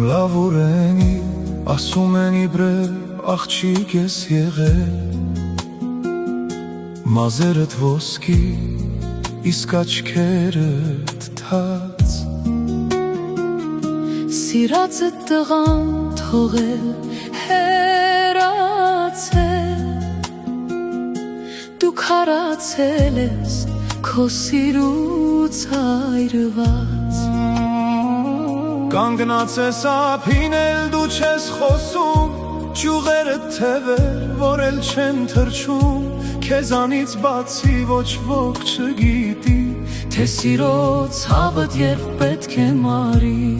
լավ ուրենի, ասում են իբրև աղջիկ ես եղել, մազերդ ոսկի, իսկ աչքերդ թաց։ Սիրածդ տղան թողել հեռացել, դու քարացել ես քո սիրուց այրված։ Կանգնած ես ափին էլ դու չես խոսում, ճյուղերդ թևեր, որ էլ չեն թրջում, քեզանից բացի ոչ ոք չգիտի, թե սիրո ցավդ երբ պետք է մարի։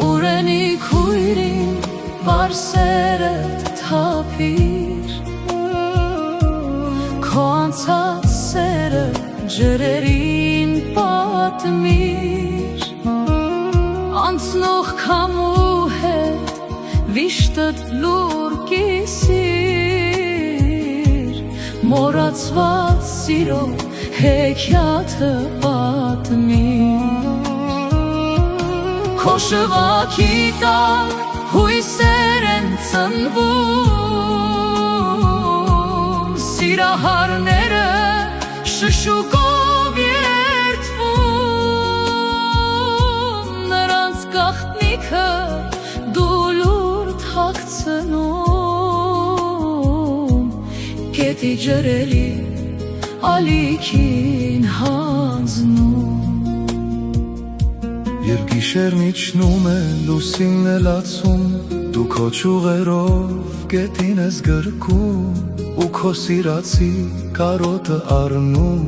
Ուրենի քույրին վարսերդ թափիր, քո անցած սերը ջրերին պատմիր, անցնող քամու հետ վիշտդ լուր կիսիր, մոռացված սիրո հեքիաթը պատմիր։ Քո շվաքի տակ հույսեր են ծնվում, սիրահարները շշուկով երդվում, նրանց գաղտնիքը դու լուրջ հագցնում, գետի ջրելի ալիքին հանձնում։ Երբ գիշերն իջնում է, լուսինն է լացում, դու քո ճյուղերով գետին ես գրկում, ու քո սիրածի կարոտը առնում,